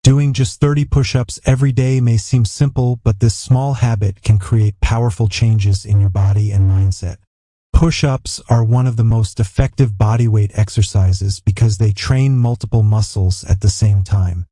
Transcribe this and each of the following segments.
Doing just 30 push-ups every day may seem simple, but this small habit can create powerful changes in your body and mindset. Push-ups are one of the most effective bodyweight exercises because they train multiple muscles at the same time.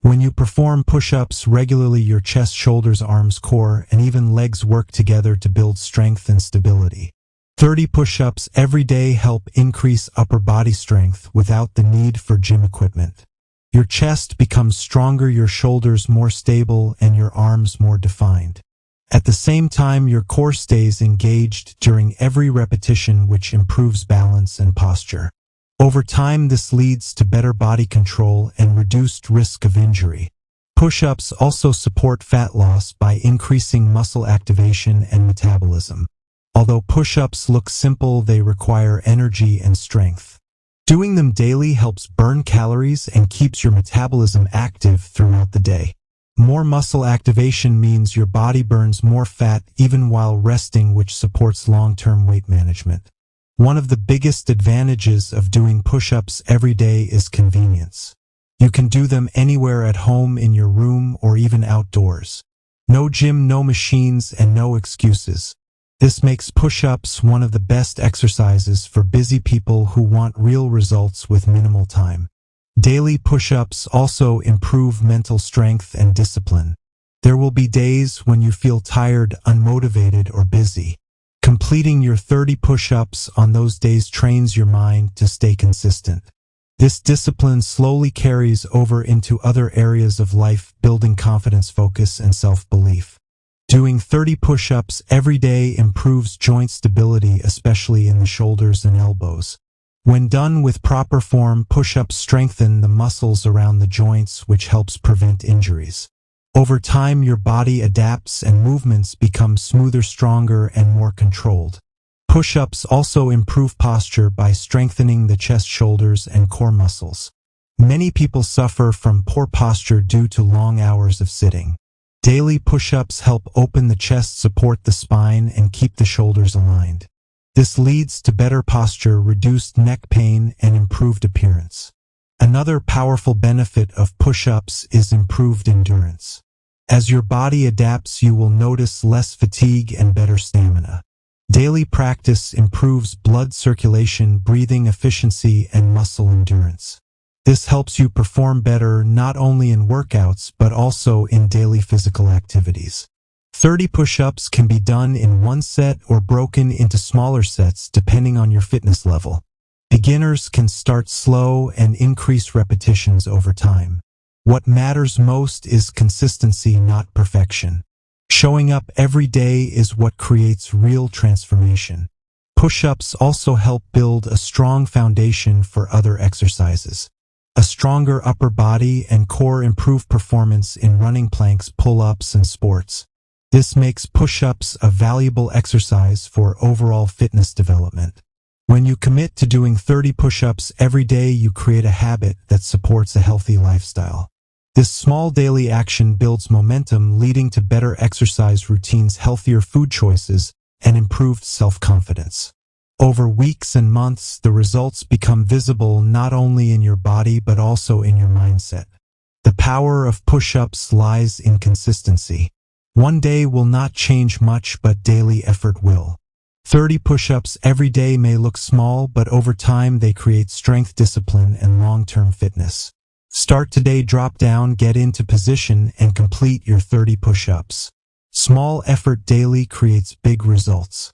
When you perform push-ups regularly, your chest, shoulders, arms, core, and even legs work together to build strength and stability. 30 push-ups every day help increase upper body strength without the need for gym equipment. Your chest becomes stronger, your shoulders more stable, and your arms more defined. At the same time, your core stays engaged during every repetition, which improves balance and posture. Over time, this leads to better body control and reduced risk of injury. Push-ups also support fat loss by increasing muscle activation and metabolism. Although push-ups look simple, they require energy and strength. Doing them daily helps burn calories and keeps your metabolism active throughout the day. More muscle activation means your body burns more fat even while resting, which supports long-term weight management. One of the biggest advantages of doing push-ups every day is convenience. You can do them anywhere at home, in your room, or even outdoors. No gym, no machines, and no excuses. This makes push-ups one of the best exercises for busy people who want real results with minimal time. Daily push-ups also improve mental strength and discipline. There will be days when you feel tired, unmotivated, or busy. Completing your 30 push-ups on those days trains your mind to stay consistent. This discipline slowly carries over into other areas of life, building confidence, focus, and self-belief. Doing 30 push-ups every day improves joint stability, especially in the shoulders and elbows. When done with proper form, push-ups strengthen the muscles around the joints, which helps prevent injuries. Over time, your body adapts and movements become smoother, stronger, and more controlled. Push-ups also improve posture by strengthening the chest, shoulders, and core muscles. Many people suffer from poor posture due to long hours of sitting. Daily push-ups help open the chest, support the spine, and keep the shoulders aligned. This leads to better posture, reduced neck pain, and improved appearance. Another powerful benefit of push-ups is improved endurance. As your body adapts, you will notice less fatigue and better stamina. Daily practice improves blood circulation, breathing efficiency, and muscle endurance. This helps you perform better not only in workouts but also in daily physical activities. 30 push-ups can be done in one set or broken into smaller sets depending on your fitness level. Beginners can start slow and increase repetitions over time. What matters most is consistency, not perfection. Showing up every day is what creates real transformation. Push-ups also help build a strong foundation for other exercises. A stronger upper body and core improve performance in running, planks, pull-ups, and sports. This makes push-ups a valuable exercise for overall fitness development. When you commit to doing 30 push-ups every day, you create a habit that supports a healthy lifestyle. This small daily action builds momentum, leading to better exercise routines, healthier food choices, and improved self-confidence. Over weeks and months, the results become visible not only in your body but also in your mindset. The power of push-ups lies in consistency. One day will not change much, but daily effort will. 30 push-ups every day may look small, but over time they create strength, discipline, and long-term fitness. Start today, drop down, get into position, and complete your 30 push-ups. Small effort daily creates big results.